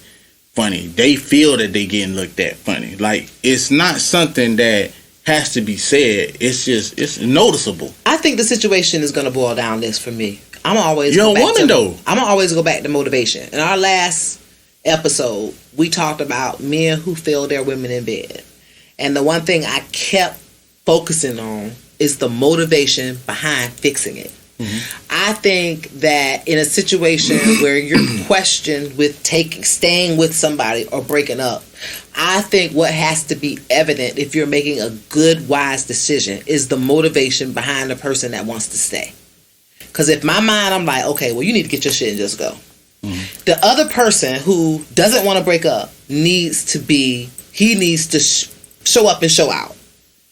funny. They feel that they getting looked at funny. Like, it's not something that has to be said. It's noticeable. I think the situation is going to boil down this for me. I'm always you're a woman though. I'm gonna always go back to motivation. In our last episode, we talked about men who fail their women in bed, and the one thing I kept focusing on is the motivation behind fixing it. Mm-hmm. I think that in a situation where you're questioned with staying with somebody or breaking up, I think what has to be evident if you're making a good, wise decision is the motivation behind the person that wants to stay. Because if my mind, I'm like, okay, well, you need to get your shit and just go. Mm-hmm. The other person who doesn't want to break up needs to show up and show out.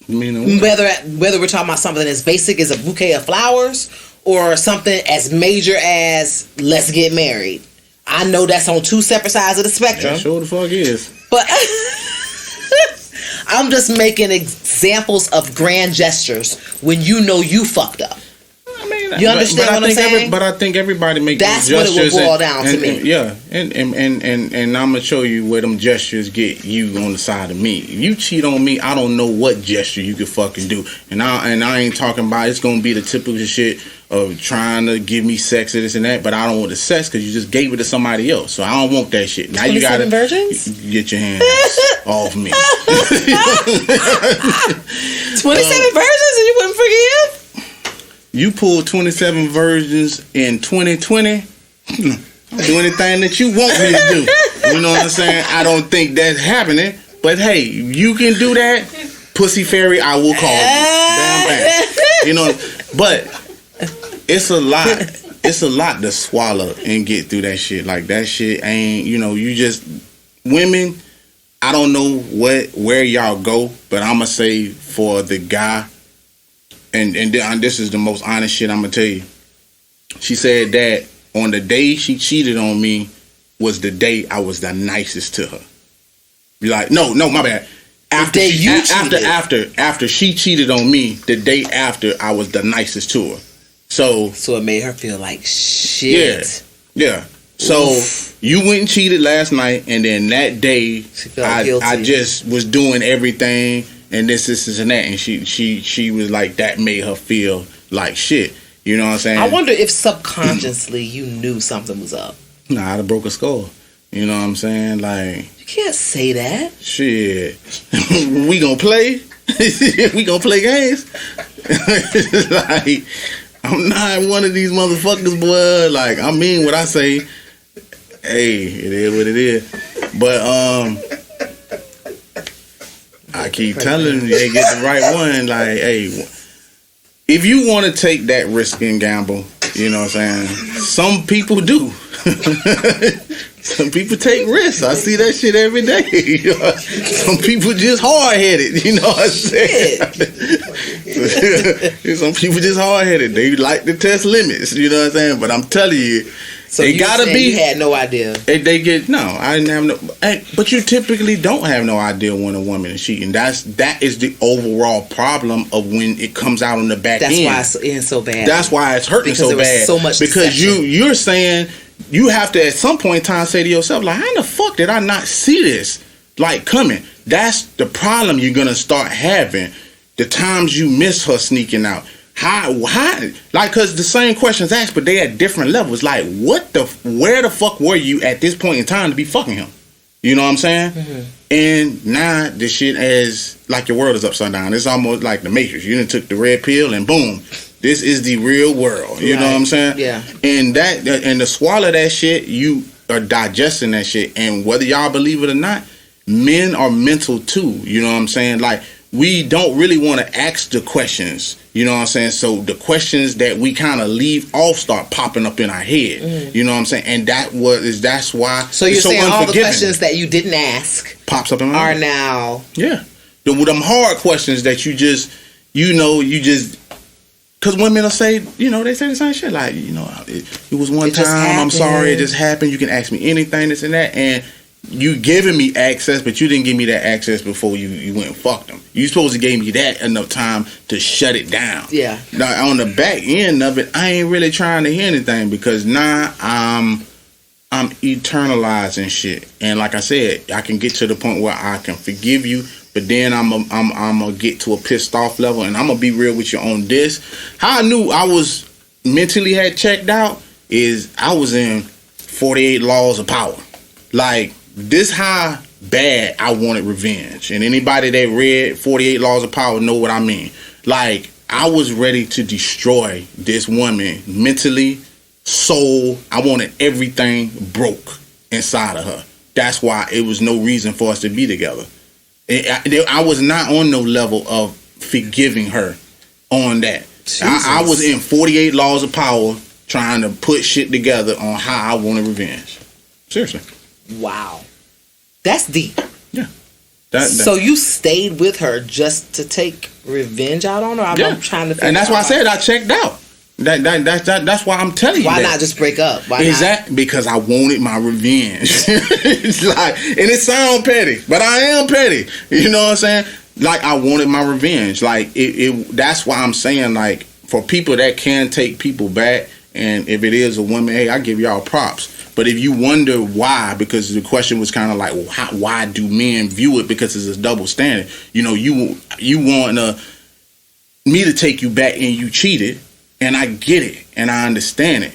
Whether we're talking about something as basic as a bouquet of flowers or something as major as let's get married. I know that's on two separate sides of the spectrum. Yeah, sure the fuck is. But I'm just making examples of grand gestures when you know you fucked up. You understand what I'm saying? But I think everybody makes that's what it will boil down to me. And I'm gonna show you where them gestures get you on the side of me. If you cheat on me, I don't know what gesture you could fucking do. And I ain't talking about it's gonna be the typical shit of trying to give me sex or this and that. But I don't want the sex because you just gave it to somebody else. So I don't want that shit. Now you gotta get your hands off me. 27 virgins and you wouldn't forgive? You pulled 27 virgins in 2020. I'm do anything that you want me to do. You know what I'm saying? I don't think that's happening. But hey, you can do that. Pussy fairy, I will call you. Damn bad. You know, but it's a lot. It's a lot to swallow and get through that shit. Like that shit ain't, you just women. I don't know where y'all go, but I'ma say for the guy, and this is the most honest shit I'm gonna tell you. She said that on the day she cheated on me was the day I was the nicest to her. Be like, no, my bad. After she cheated on me, the day after I was the nicest to her. So it made her feel like shit. Yeah. So you went and cheated last night, and then that day I just was doing everything and this and that, and she was like, that made her feel like shit. You know what I'm saying? I wonder if subconsciously you knew something was up. Nah, I'd have broke a skull. You know what I'm saying? Like, you can't say that. Shit. We gonna play? We gonna play games? Like, I'm not one of these motherfuckers, boy. Like, I mean what I say. Hey, it is what it is. But I keep telling you, they get the right one. Like, hey, if you want to take that risk and gamble, you know what I'm saying? Some people do. Some people take risks. I see that shit every day. You know? Some people just hard-headed. You know what I'm saying? Some people just hard-headed. They like to test limits. You know what I'm saying? But I'm telling you, so they gotta be. You had no idea. They get no. I didn't have no. But you typically don't have no idea when a woman is cheating. That is the overall problem of when it comes out on the back end. That's why it's so bad. That's why it's hurting because so bad. So much because deception. you're saying you have to at some point in time say to yourself, like, how the fuck did I not see this like coming? That's the problem you're gonna start having. The times you miss her sneaking out. How, like, cause the same questions asked, but they at different levels. Like, where the fuck were you at this point in time to be fucking him? You know what I'm saying? Mm-hmm. And now this shit is like your world is upside down. It's almost like the Matrix. You done took the red pill and boom, this is the real world. You know what I'm saying? Yeah. And to swallow that shit, you are digesting that shit. And whether y'all believe it or not, men are mental too. You know what I'm saying? Like, we don't really want to ask the questions, you know what I'm saying? So the questions that we kind of leave off start popping up in our head, you know what I'm saying? And that's why. So you're saying all the questions that you didn't ask pops up in my head. Are now. Yeah. Them hard questions that you just, because women will say, they say the same shit. Like, it was one time, I'm sorry, it just happened. You can ask me anything, this and that. And you giving me access, but you didn't give me that access before you went and fucked them. You supposed to give me that enough time to shut it down. Yeah. Now on the back end of it, I ain't really trying to hear anything because now I'm eternalizing shit. And like I said, I can get to the point where I can forgive you, but then I'm gonna get to a pissed off level, and I'm gonna be real with you on this. How I knew I was mentally had checked out is I was in 48 Laws of Power. Like, this how bad I wanted revenge. And anybody that read 48 Laws of Power know what I mean. Like, I was ready to destroy this woman mentally, soul. I wanted everything broke inside of her. That's why it was no reason for us to be together. I was not on no level of forgiving her on that. I was in 48 Laws of Power trying to put shit together on how I wanted revenge. Seriously. Wow. That's deep. Yeah. So you stayed with her just to take revenge out on her? I'm trying to figure out. And that's why I said I checked out. That's why I'm telling you. Why not just break up? Why exactly. Because I wanted my revenge. It's like, and it sounds petty, but I am petty. You know what I'm saying? Like, I wanted my revenge. Like, that's why I'm saying, like, for people that can take people back, and if it is a woman, hey, I give y'all props. But if you wonder why, because the question was kind of like, well, why do men view it? Because it's a double standard. You want me to take you back and you cheated, and I get it and I understand it.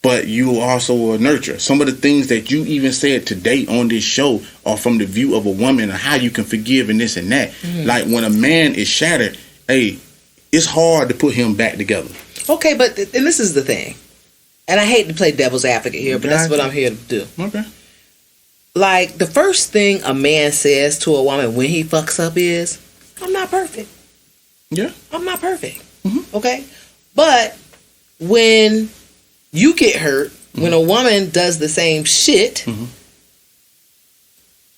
But you also a nurturer. Some of the things that you even said today on this show are from the view of a woman and how you can forgive and this and that. Mm-hmm. Like, when a man is shattered, hey, it's hard to put him back together. Okay, but and this is the thing. and I hate to play devil's advocate here, but that's what I'm here to do. Okay. Like, the first thing a man says to a woman when he fucks up is, I'm not perfect. Yeah. I'm not perfect. Mm-hmm. Okay? But when you get hurt, when a woman does the same shit,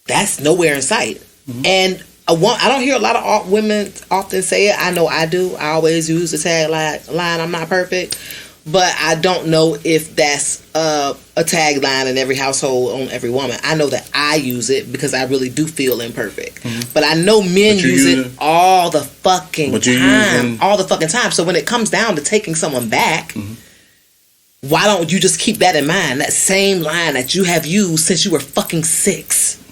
that's nowhere in sight. And I don't hear a lot of women often say it. I know I do. I always use the tagline, I'm not perfect. But I don't know if that's a tagline in every household on every woman. I know that I use it because I really do feel imperfect. But I know men use it all the fucking time. All the fucking time. So when it comes down to taking someone back, why don't you just keep that in mind? That same line that you have used since you were fucking 6.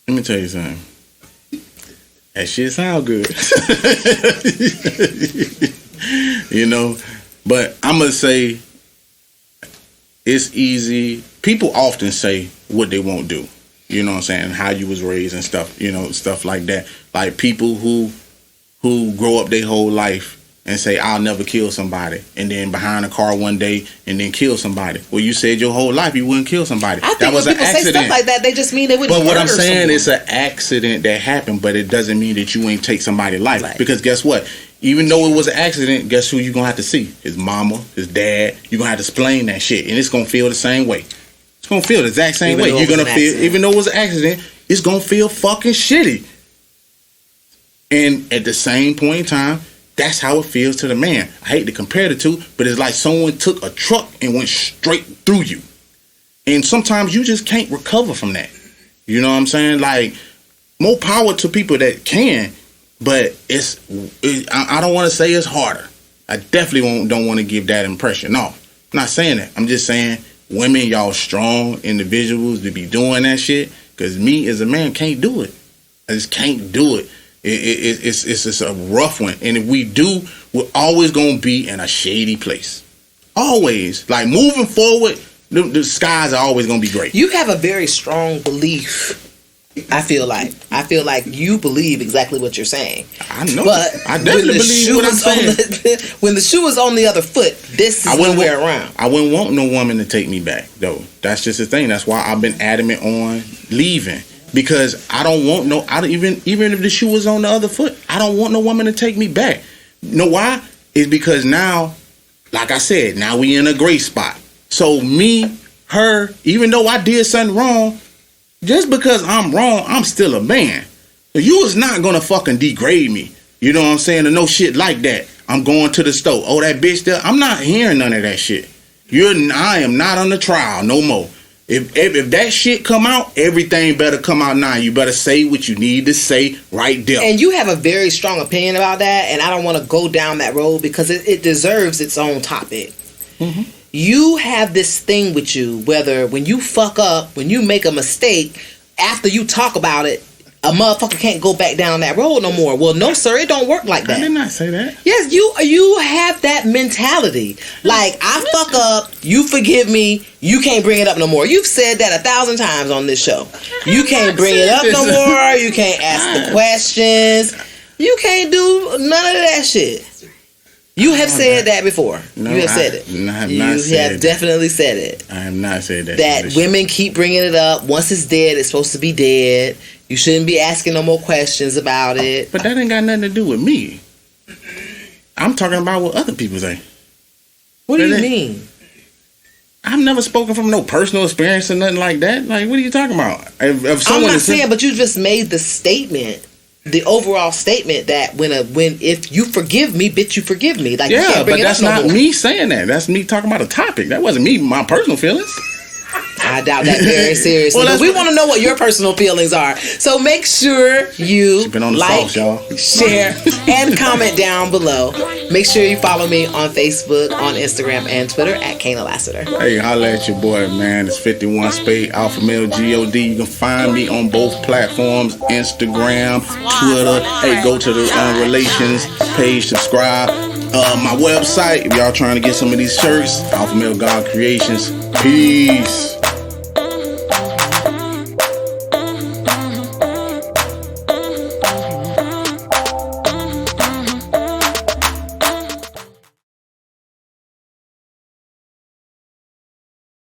Let me tell you something. That shit sound good. You know, but I'm gonna say it's easy. People often say what they won't do. You know what I'm saying? How you was raised and stuff. You know, stuff like that. Like people who grow up their whole life and say I'll never kill somebody, and then behind a car one day and then kill somebody. Well, you said your whole life you wouldn't kill somebody. I think that was when an people accident. say stuff like that, they just mean they wouldn't. But what I'm saying someone. is an accident that happened, but it doesn't mean that you ain't take somebody's life. Right. Because guess what? Even though it was an accident, guess who you gonna have to see? His mama, his dad. You gonna have to explain that shit, and it's gonna feel the same way. It's gonna feel the exact same way. You're gonna feel, even though it was an accident, it's gonna feel fucking shitty. And at the same point in time, that's how it feels to the man. I hate to compare the two, but it's like someone took a truck and went straight through you. And sometimes you just can't recover from that. You know what I'm saying? Like, more power to people that can, but I don't want to say it's harder. I definitely don't want to give that impression. No, I'm not saying that. I'm just saying women, y'all strong individuals to be doing that shit, because me as a man can't do it. I just can't do it. It's just a rough one. And if we do, we're always going to be in a shady place. Always. Like, moving forward, the skies are always going to be great. You have a very strong belief, I feel like. You believe exactly what you're saying. I know. But I definitely believe what I'm saying. When the shoe is on the other foot, this is the way around. I wouldn't want no woman to take me back, though. That's just the thing. That's why I've been adamant on leaving. Because I don't want even if the shoe was on the other foot, I don't want no woman to take me back. You know why? It's because now, like I said, now we in a gray spot. So me, her, even though I did something wrong, just because I'm wrong, I'm still a man. So you is not gonna fucking degrade me. You know what I'm saying? Or no shit like that. I'm going to the store. Oh, that bitch there. I'm not hearing none of that shit. I am not on the trial no more. If that shit come out, everything better come out now. You better say what you need to say right there. And you have a very strong opinion about that, and I don't want to go down that road because it deserves its own topic. Mm-hmm. You have this thing with you, whether when you fuck up, when you make a mistake, after you talk about it, a motherfucker can't go back down that road no more. Well, no, sir, it don't work like that. I did not say that. Yes, you have that mentality. Like, I fuck up, you forgive me, you can't bring it up no more. You've said that 1,000 times on this show. You can't bring it up no more. You can't ask the questions. You can't do none of that shit. You have said that before. No, you have said it. I have you not said have definitely said it. I have not said that. That women keep bringing it up. Once it's dead, it's supposed to be dead. You shouldn't be asking no more questions about it. But that ain't got nothing to do with me. I'm talking about what other people say. What do you mean? I've never spoken from no personal experience or nothing like that. Like, what are you talking about? If I'm not saying, but you just made the statement. The overall statement that if you forgive me, bitch, you forgive me. Like, yeah, you can't bring but that's it up not no more. me saying that. That's me talking about a topic. That wasn't me, my personal feelings. I doubt that very seriously. Well, but we want to know what your personal feelings are. So make sure you like, share, and comment down below. Make sure you follow me on Facebook, on Instagram, and Twitter at Kaynah Lassiter. Hey, holla at your boy, man. It's 51 Spade, Alpha Male God. You can find me on both platforms, Instagram, Twitter. Hey, go to the relations page, subscribe. My website, if y'all trying to get some of these shirts, Alpha Male God Creations. Peace.